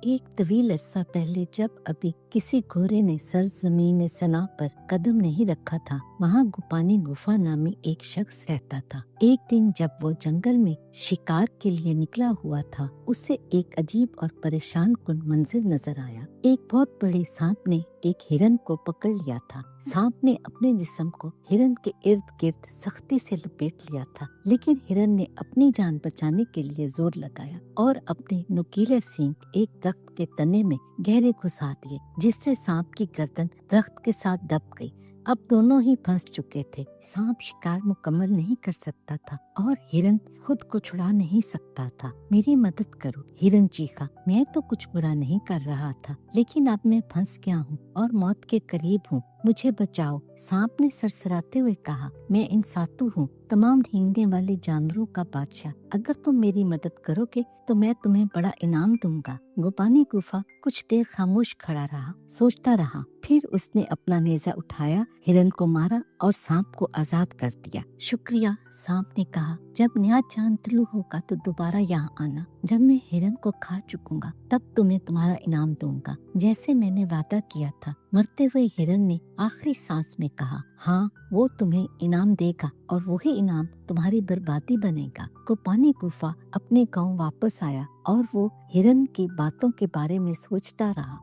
ایک طویل عرصہ پہلے جب ابھی کسی گھوڑے نے سرزمین سنا پر قدم نہیں رکھا تھا، وہاں گوپانی گفا نامی ایک شخص رہتا تھا۔ ایک دن جب وہ جنگل میں شکار کے لیے نکلا ہوا تھا، اسے ایک عجیب اور پریشان کن منظر نظر آیا۔ ایک بہت بڑے سانپ نے ایک ہرن کو پکڑ لیا تھا۔ سانپ نے اپنے جسم کو ہرن کے ارد گرد سختی سے لپیٹ لیا تھا، لیکن ہرن نے اپنی جان بچانے کے لیے زور لگایا اور اپنے نوکیلے سینگ ایک درخت کے تنے میں گہرے گھسا دیے، جس سے سانپ کی گردن درخت کے ساتھ دب گئی۔ اب دونوں ہی پھنس چکے تھے۔ سانپ شکار مکمل نہیں کر سکتا تھا اور ہرن خود کو چھڑا نہیں سکتا تھا۔ میری مدد کرو، ہرن چیخا۔ میں تو کچھ برا نہیں کر رہا تھا، لیکن اب میں پھنس گیا ہوں اور موت کے قریب ہوں، مجھے بچاؤ۔ سانپ نے سرسراتے ہوئے کہا، میں انساتو ہوں، تمام رینگنے والے جانوروں کا بادشاہ۔ اگر تم میری مدد کرو گے تو میں تمہیں بڑا انعام دوں گا۔ گوپانی گفا کچھ دیر خاموش کھڑا رہا، سوچتا رہا۔ پھر اس نے اپنا نیزہ اٹھایا، ہرن کو مارا اور سانپ کو آزاد کر دیا۔ شکریہ، سانپ نے کہا۔ جب نیا چاند طلوع ہوگا تو دوبارہ یہاں آنا۔ جب میں ہرن کو کھا چکوں گا تب تمہیں تمہارا انعام دوں گا، جیسے میں نے وعدہ کیا تھا۔ مرتے ہوئے ہرن نے آخری سانس میں کہا، ہاں، وہ تمہیں انعام دے گا اور وہی انعام تمہاری بربادی بنے گا۔ گوپانی گفا اپنے گاؤں واپس آیا اور وہ ہرن کی باتوں کے بارے میں سوچتا رہا،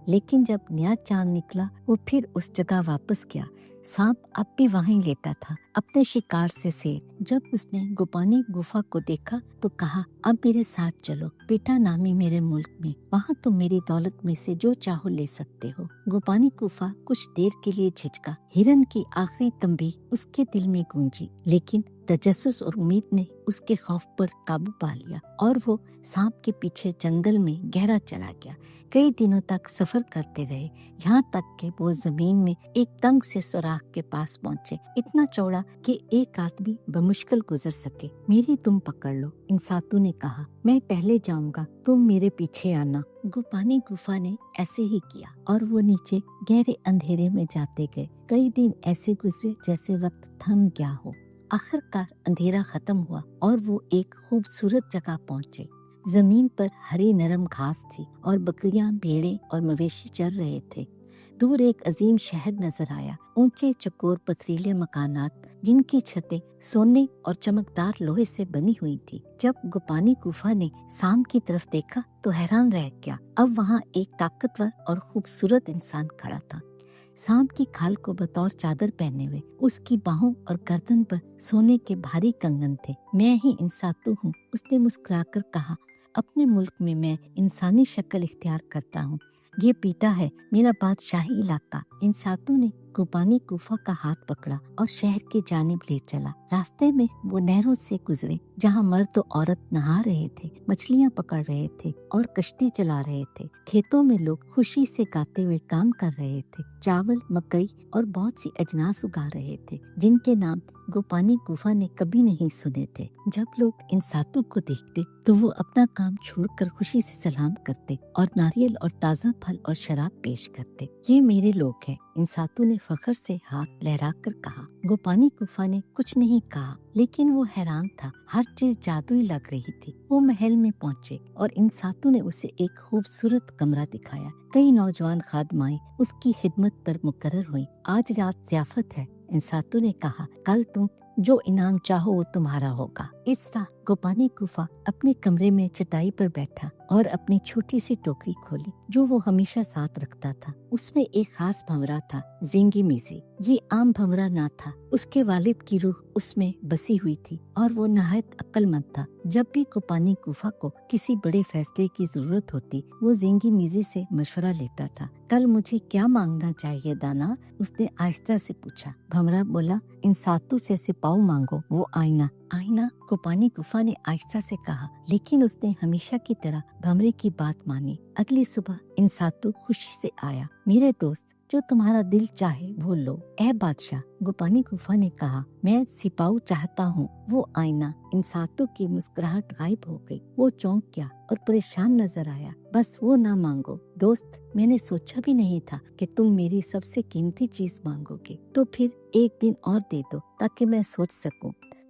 لیکن جب نیا چاند نکلا وہ پھر اس جگہ واپس گیا۔ سانپ اب بھی وہیں لیٹا تھا، اپنے شکار سے سیر۔ جب اس نے گوپانی گفا کو دیکھا تو کہا، اب میرے ساتھ چلو پیٹا نامی میرے ملک میں، وہاں تم میری دولت میں سے جو چاہو لے سکتے ہو۔ گوپانی گفا کچھ دیر کے لیے جھجکا۔ ہرن کی آخری تنبیہ اس کے دل میں گونجی، لیکن تجسس اور امید نے اس کے خوف پر قابو پا لیا اور وہ سانپ کے پیچھے جنگل میں گہرا چلا گیا۔ کئی دنوں تک سفر کرتے رہے، یہاں تک کہ وہ زمین میں ایک تنگ سے سوراخ کے پاس پہنچے، اتنا چوڑا کہ ایک آدمی بمشکل گزر سکے۔ میری تم پکڑ لو، انساتو نے کہا، میں پہلے جاؤں گا، تم میرے پیچھے آنا۔ گوپانی گفا نے ایسے ہی کیا اور وہ نیچے گہرے اندھیرے میں جاتے گئے۔ کئی دن ایسے گزرے جیسے وقت تھم گیا ہو۔ آخر کار اندھیرا ختم ہوا اور وہ ایک خوبصورت جگہ پہنچے۔ زمین پر ہری نرم گھاس تھی اور بکریاں، بھیڑیں اور مویشی چر رہے تھے۔ دور ایک عظیم شہر نظر آیا، اونچے چکور پتھریلے مکانات جن کی چھتیں سونے اور چمکدار لوہے سے بنی ہوئی تھی۔ جب گوپانی گفا نے سانپ کی طرف دیکھا تو حیران رہ گیا۔ اب وہاں ایک طاقتور اور خوبصورت انسان کھڑا تھا، سانپ کی کھال کو بطور چادر پہنے ہوئے۔ اس کی باہوں اور گردن پر سونے کے بھاری کنگن تھے۔ میں ہی انساتو ہوں، اس نے مسکرا کر کہا، اپنے ملک میں انسانی شکل اختیار کرتا ہوں۔ یہ پیٹا ہے، میرا بادشاہی علاقہ۔ انساتو نے گوپانی گفا کا ہاتھ پکڑا اور شہر کی جانب لے چلا۔ راستے میں وہ نہروں سے گزرے جہاں مرد و عورت نہا رہے تھے، مچھلیاں پکڑ رہے تھے اور کشتی چلا رہے تھے۔ کھیتوں میں لوگ خوشی سے گاتے ہوئے کام کر رہے تھے، چاول، مکئی اور بہت سی اجناس اگا رہے تھے جن کے نام گوپانی گفا نے کبھی نہیں سنے تھے۔ جب لوگ انساتو کو دیکھتے تو وہ اپنا کام چھوڑ کر خوشی سے سلام کرتے اور ناریل اور تازہ پھل اور شراب پیش کرتے۔ یہ میرے لوگ ہیں، انساتو نے فخر سے ہاتھ لہرا کر کہا۔ گوپانی گفا نے کچھ نہیں کہا، لیکن وہ حیران تھا، ہر چیز جادوئی لگ رہی تھی۔ وہ محل میں پہنچے اور انساتو نے اسے ایک خوبصورت کمرہ دکھایا۔ کئی نوجوان خادمائیں اس کی خدمت پر مقرر ہوئیں۔ آج رات ضیافت ہے، انساتو نے کہا، کل تم جو انعام چاہو وہ تمہارا ہوگا۔ اس طرح گوپانی گفا اپنے کمرے میں چٹائی پر بیٹھا اور اپنی چھوٹی سی ٹوکری کھولی جو وہ ہمیشہ ساتھ رکھتا تھا۔ اس میں ایک خاص بھنورا تھا، زینگی میزی۔ یہ عام بھنورا نہ تھا، اس کے والد کی روح اس میں بسی ہوئی تھی اور وہ نہایت عقل مند تھا۔ جب بھی گوپانی گفا کو کسی بڑے فیصلے کی ضرورت ہوتی وہ زینگی میزی سے مشورہ لیتا تھا۔ کل مجھے کیا مانگنا چاہیے دانا؟ اس نے آہستہ سے پوچھا۔ بھنورا بولا، انساتو سے سپاؤ مانگو، وہ آئینہ۔ آئینہ؟ گوپانی گفا نے آہستہ سے کہا، لیکن اس نے ہمیشہ کی طرح بھنورے کی بات مانی۔ اگلی صبح انساتو خوشی سے آیا۔ میرے دوست، جو تمہارا دل چاہے وہ لو۔ اے بادشاہ، گوپانی گفا نے کہا، میں سپاؤ چاہتا ہوں، وہ آئینہ۔ انساتو کی مسکراہٹ غائب ہو گئی، وہ چونک گیا اور پریشان نظر آیا۔ بس وہ نہ مانگو دوست، میں نے سوچا بھی نہیں تھا کہ تم میری سب سے قیمتی چیز مانگو گے، تو پھر ایک دن اور دے دو تاکہ میں سوچ سکوں۔